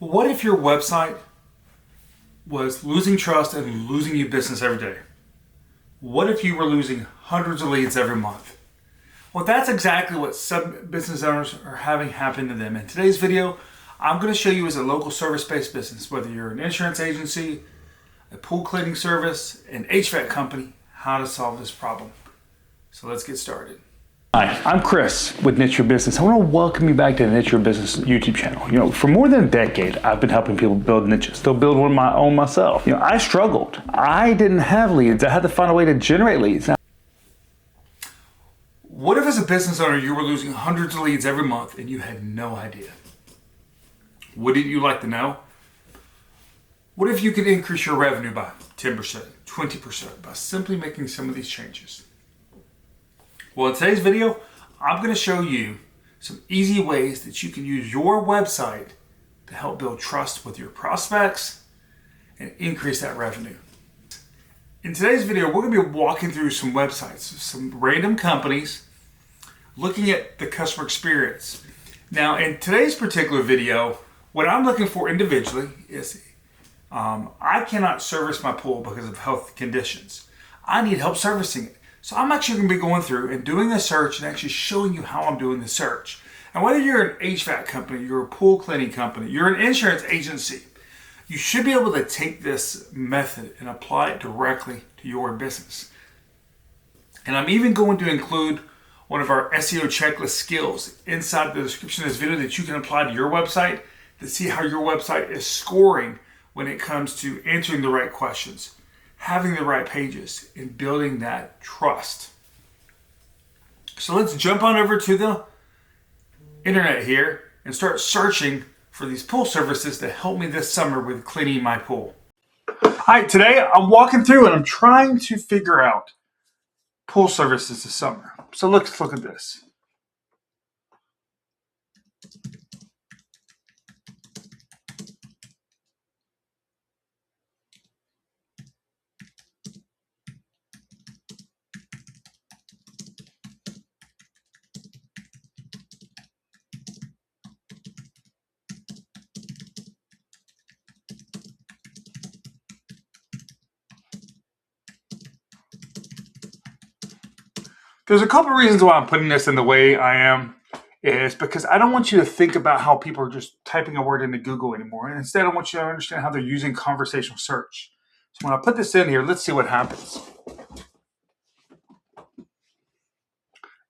What if your website was losing trust and losing you business every day? What if you were losing hundreds of leads every month? Well, that's exactly what some business owners are having happen to them. In today's video, I'm going to show you as a local service-based business, whether you're an insurance agency, a pool cleaning service, an HVAC company, how to solve this problem. So let's get started. Hi, I'm Chris with Niche Your Business. I want to welcome you back to the Niche Your Business YouTube channel. For more than a decade, I've been helping people build niches. Still build one of my own myself. I struggled. I didn't have leads. I had to find a way to generate leads. Now, What if as a business owner you were losing hundreds of leads every month and you had no idea? Wouldn't you like to know? What if you could increase your revenue by 10%, 20% by simply making some of these changes? Well, in today's video, I'm going to show you some easy ways that you can use your website to help build trust with your prospects and increase that revenue. In today's video, we're going to be walking through some websites, some random companies, looking at the customer experience. Now, in today's particular video, what I'm looking for individually is I cannot service my pool because of health conditions. I need help servicing it. So I'm actually going to be going through and doing a search and actually showing you how I'm doing the search. And whether you're an HVAC company, you're a pool cleaning company, you're an insurance agency, you should be able to take this method and apply it directly to your business. And I'm even going to include one of our SEO checklist skills inside the description of this video that you can apply to your website to see how your website is scoring when it comes to answering the right questions, having the right pages, and building that trust. So let's jump on over to the internet here and start searching for these pool services to help me this summer with cleaning my pool. All right, today I'm walking through and I'm trying to figure out pool services this summer. So let's look at this. There's a couple of reasons why I'm putting this in the way I am. Is because I don't want you to think about how people are just typing a word into Google anymore. And instead, I want you to understand how they're using conversational search. So when I put this in here, let's see what happens.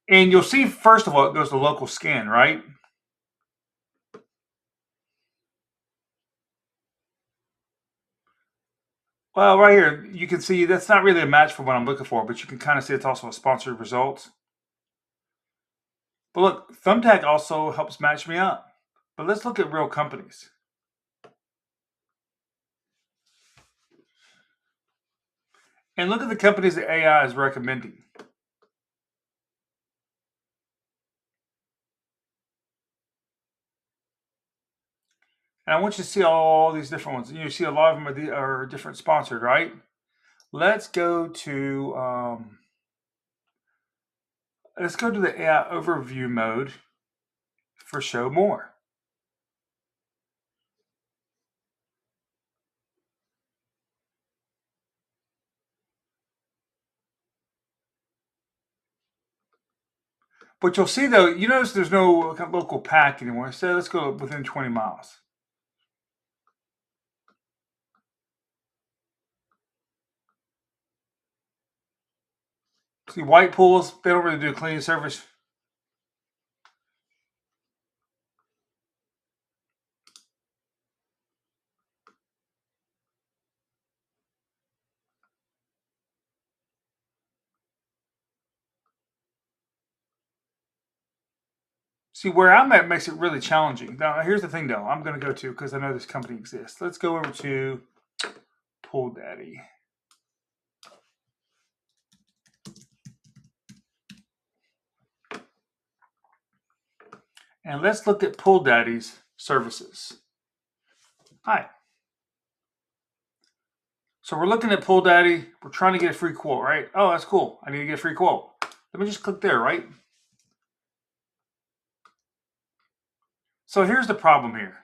And you'll see, first of all, it goes to local scan, right? Well, right here, you can see that's not really a match for what I'm looking for, but you can kind of see it's also a sponsored result. But look, Thumbtack also helps match me up. But let's look at real companies. And look at the companies that AI is recommending. And I want you to see all these different ones. You see a lot of them are different sponsored, right? Let's go to the AI overview mode for show more. But you'll see though, you notice there's no local pack anymore. So let's go within 20 miles. See, white pools, they don't really do a cleaning service. See, where I'm at makes it really challenging. Now, here's the thing, though. I'm going to go to, because I know this company exists. Let's go over to Pool Daddy. And let's look at Pool Daddy's services. Hi. So we're looking at Pool Daddy. We're trying to get a free quote, right? Oh, that's cool. I need to get a free quote. Let me just click there, right? So here's the problem here.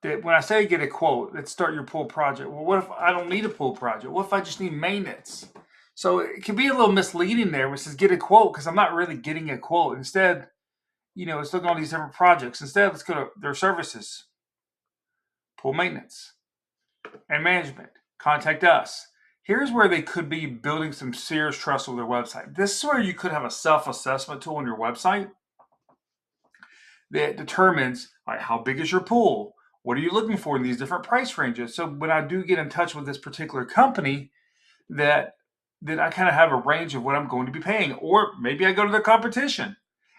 that when I say get a quote, let's start your pool project. Well, what if I don't need a pool project? What if I just need maintenance? So it can be a little misleading there, which says get a quote, because I'm not really getting a quote. Instead, let's look at all these different projects. Instead, let's go to their services, pool maintenance and management. Contact us. Here's where they could be building some serious trust with their website. This is where you could have a self-assessment tool on your website that determines, all right, how big is your pool? What are you looking for in these different price ranges? So when I do get in touch with this particular company, that I kind of have a range of what I'm going to be paying. Or maybe I go to the competition.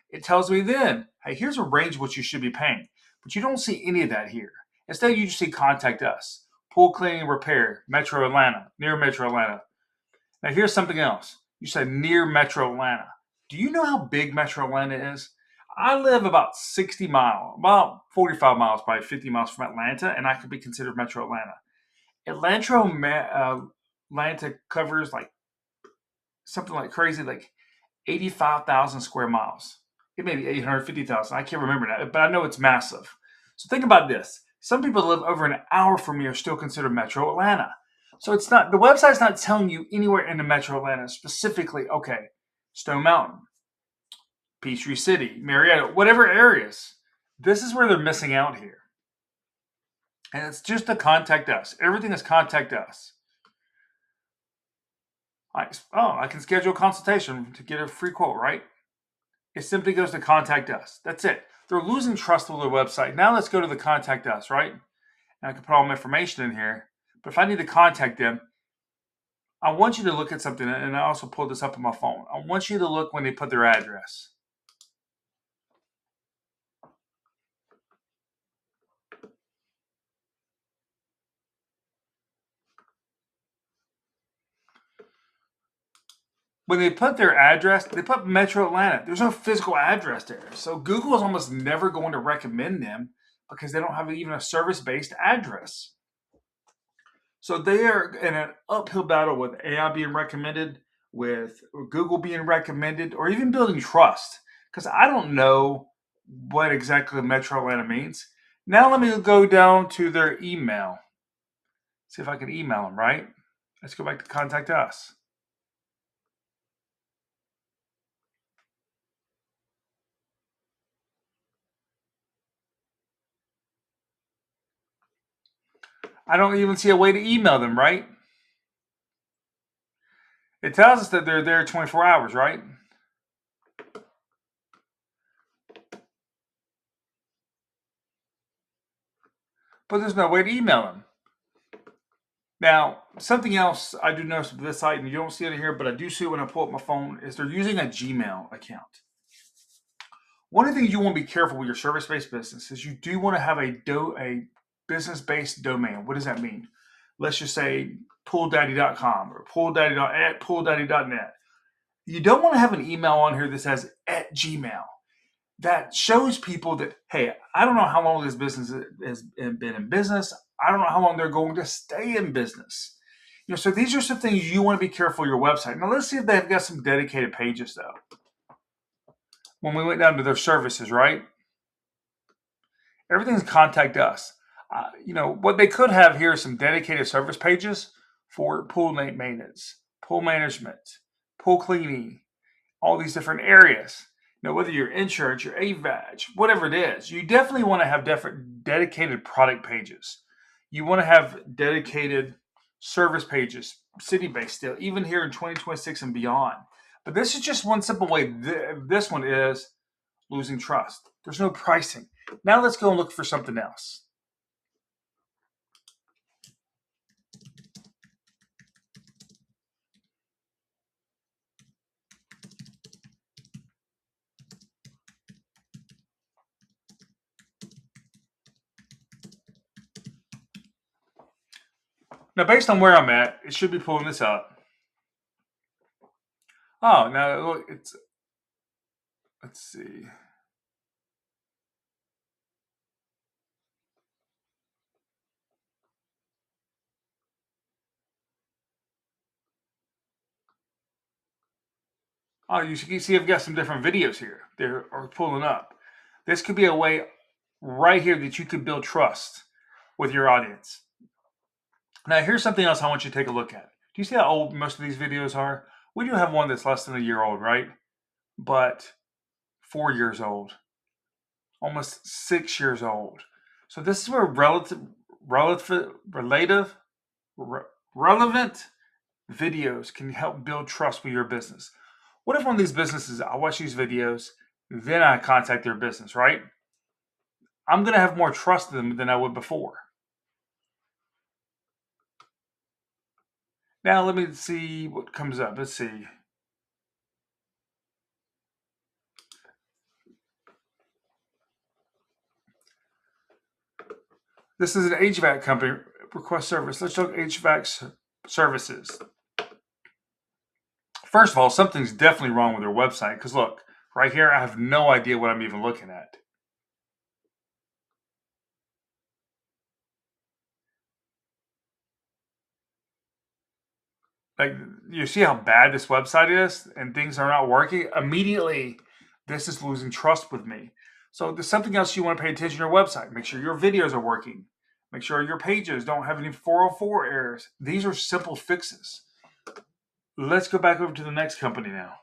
It tells me then, hey, here's a range of what you should be paying. But you don't see any of that here. Instead, you just see contact us. Pool cleaning and repair, Metro Atlanta, near Metro Atlanta. Now here's something else. You said near Metro Atlanta. Do you know how big Metro Atlanta is? I live about 60 miles, about 45 miles, probably 50 miles from Atlanta, and I could be considered Metro Atlanta. Atlanta covers like something like crazy, like 85,000 square miles. It may be 850,000. I can't remember that, but I know it's massive. So think about this. Some people that live over an hour from me are still considered Metro Atlanta. So it's not, the website's not telling you anywhere in the Metro Atlanta specifically, okay, Stone Mountain, Peachtree City, Marietta, whatever areas. This is where they're missing out here. And it's just to contact us. Everything is contact us. I can schedule a consultation to get a free quote, right? It simply goes to contact us. That's it. They're losing trust with their website. Now let's go to the contact us, right? And I can put all my information in here. But if I need to contact them, I want you to look at something, and I also pulled this up on my phone. I want you to look when they put their address. When they put their address, they put Metro Atlanta. There's no physical address there. So Google is almost never going to recommend them because they don't have even a service-based address. So they are in an uphill battle with AI being recommended, with Google being recommended, or even building trust. Because I don't know what exactly Metro Atlanta means. Now let me go down to their email. See if I can email them, right? Let's go back to contact us. I don't even see a way to email them, right? It tells us that they're there 24 hours, right? But there's no way to email them. Now, something else I do notice with this site, and you don't see it in here, but I do see it when I pull up my phone, is they're using a Gmail account. One of the things you want to be careful with your service-based business is you do want to have a business-based domain. What does that mean? Let's just say pooldaddy.com or pooldaddy.net. You don't want to have an email on here that says at Gmail. That shows people that, hey, I don't know how long this business has been in business. I don't know how long they're going to stay in business. So these are some things you want to be careful of your website. Now let's see if they've got some dedicated pages though. When we went down to their services, right? Everything's contact us. What they could have here is some dedicated service pages for pool maintenance, pool management, pool cleaning, all these different areas. Whether you're insurance, your AVAG, whatever it is, you definitely want to have different dedicated product pages. You want to have dedicated service pages, city-based still, even here in 2026 and beyond. But this is just one simple way. This one is losing trust. There's no pricing. Now let's go and look for something else. Now, based on where I'm at, it should be pulling this up. Oh, now look, let's see. Oh, you can see I've got some different videos here. They are pulling up. This could be a way right here that you could build trust. with your audience. Now, here's something else I want you to take a look at. Do you see how old most of these videos are? We do have one that's less than a year old, right? But 4 years old, almost 6 years old. So this is where relevant videos can help build trust with your business. What if one of these businesses, I watch these videos, then I contact their business, right? I'm going to have more trust in them than I would before. Now, let me see what comes up. Let's see. This is an HVAC company, request service. Let's look at HVAC services. First of all, something's definitely wrong with their website because look, right here, I have no idea what I'm even looking at. Like, you see how bad this website is and things are not working? Immediately, this is losing trust with me. So there's something else you want to pay attention to your website. Make sure your videos are working. Make sure your pages don't have any 404 errors. These are simple fixes. Let's go back over to the next company now.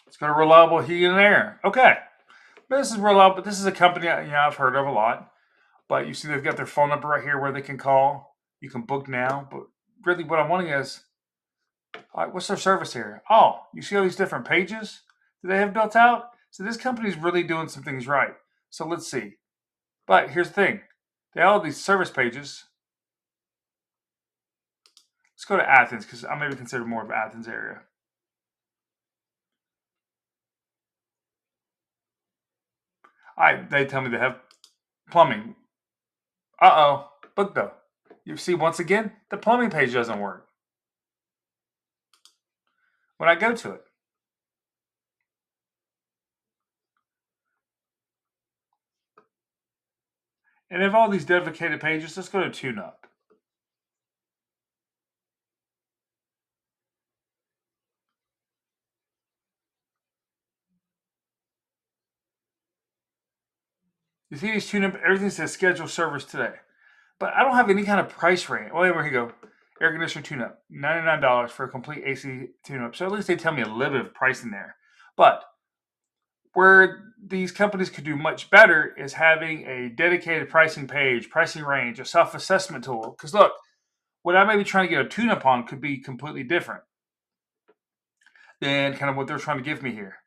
It's got a reliable heat and air. Okay. This is reliable. This is a company I've heard of a lot. But you see they've got their phone number right here where they can call. You can book now. But really what I'm wanting is, what's their service here? Oh, you see all these different pages that they have built out? So this company is really doing some things right. So let's see. But here's the thing. They have all these service pages. Let's go to Athens because I maybe consider more of Athens area. They tell me they have plumbing. Uh-oh. Book though. You see, once again, the plumbing page doesn't work when I go to it. And they have all these dedicated pages. Let's go to TuneUp. You see these TuneUp, everything says schedule service today. But I don't have any kind of price range. Well, here we go. Air conditioner tune-up, $99 for a complete AC tune-up. So at least they tell me a little bit of pricing there. But where these companies could do much better is having a dedicated pricing page, pricing range, a self-assessment tool. Because look, what I may be trying to get a tune-up on could be completely different than kind of what they're trying to give me here.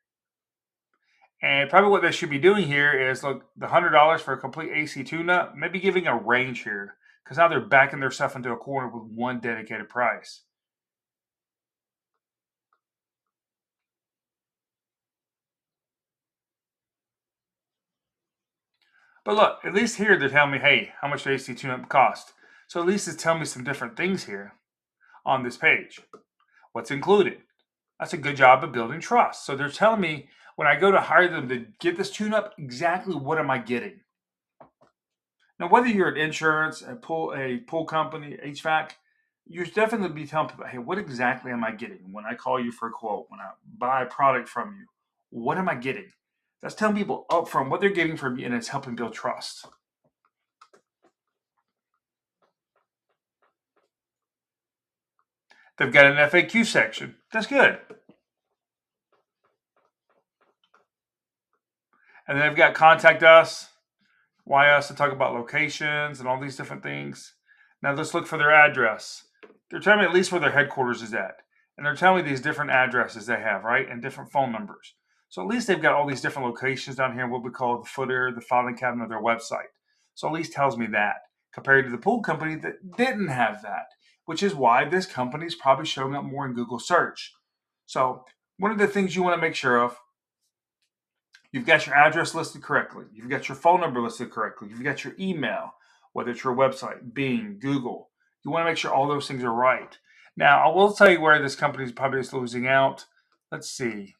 And probably what they should be doing here is, look, the $100 for a complete AC tune-up, maybe giving a range here. Because now they're backing their stuff into a corner with one dedicated price. But look, at least here they're telling me, hey, how much does AC tune-up cost? So at least it's telling me some different things here on this page. What's included? That's a good job of building trust. So they're telling me when I go to hire them to get this tune-up, exactly what am I getting? Now, whether you're an insurance, a pool company, HVAC, you definitely be telling people, hey, what exactly am I getting when I call you for a quote, when I buy a product from you? What am I getting? That's telling people upfront what they're getting from you, and it's helping build trust. They've got an FAQ section. That's good. And then they've got contact us, why us, to talk about locations and all these different things. Now let's look for their address. They're telling me at least where their headquarters is at. And they're telling me these different addresses they have, right? And different phone numbers. So at least they've got all these different locations down here, what we call the footer, the filing cabinet of their website. So at least tells me that, compared to the pool company that didn't have that, which is why this company is probably showing up more in Google search. So one of the things you want to make sure of, you've got your address listed correctly. You've got your phone number listed correctly. You've got your email, whether it's your website, Bing, Google. You want to make sure all those things are right. Now, I will tell you where this company is probably just losing out. Let's see.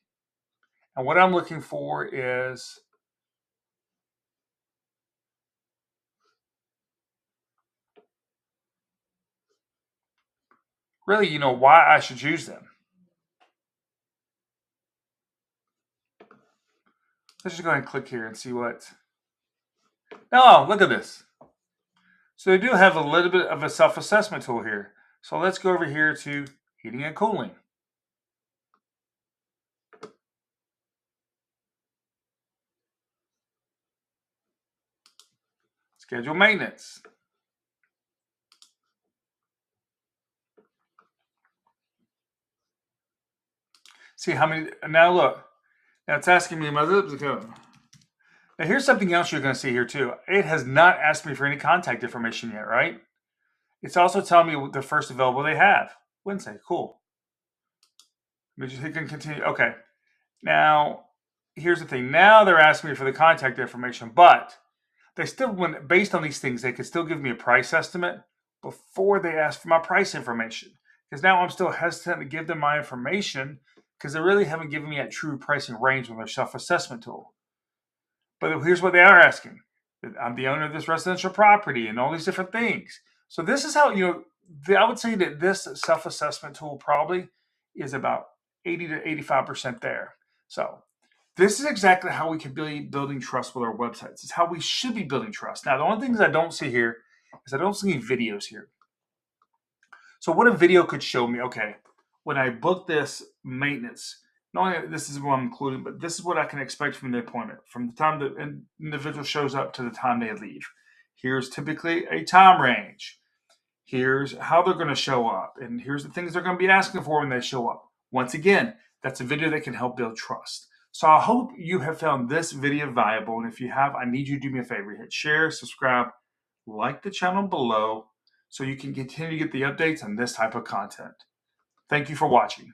And what I'm looking for is really, why I should use them. Let's just go ahead and click here and see what. Oh, look at this. So they do have a little bit of a self-assessment tool here. So let's go over here to heating and cooling. Schedule maintenance. See how many, now look, now it's asking me my zip code. Now here's something else you're going to see here too. It has not asked me for any contact information yet, right? It's also telling me the first available they have. Wednesday, cool. Let me just hit continue. Okay. Now, here's the thing. Now they're asking me for the contact information, but they still, based on these things, they could still give me a price estimate before they ask for my price information. Because now I'm still hesitant to give them my information because they really haven't given me a true pricing range with their self-assessment tool. But here's what they are asking. I'm the owner of this residential property and all these different things. So this is how, I would say that this self-assessment tool probably is about 80 to 85% there. So this is exactly how we can be building trust with our websites. It's how we should be building trust. Now, the only things I don't see here is I don't see any videos here. So what a video could show me, okay, when I book this maintenance, not only this is what I'm including, but this is what I can expect from the appointment, from the time the individual shows up to the time they leave. Here's typically a time range. Here's how they're going to show up. And here's the things they're going to be asking for when they show up. Once again, that's a video that can help build trust. So I hope you have found this video valuable. And if you have, I need you to do me a favor. Hit share, subscribe, like the channel below so you can continue to get the updates on this type of content. Thank you for watching.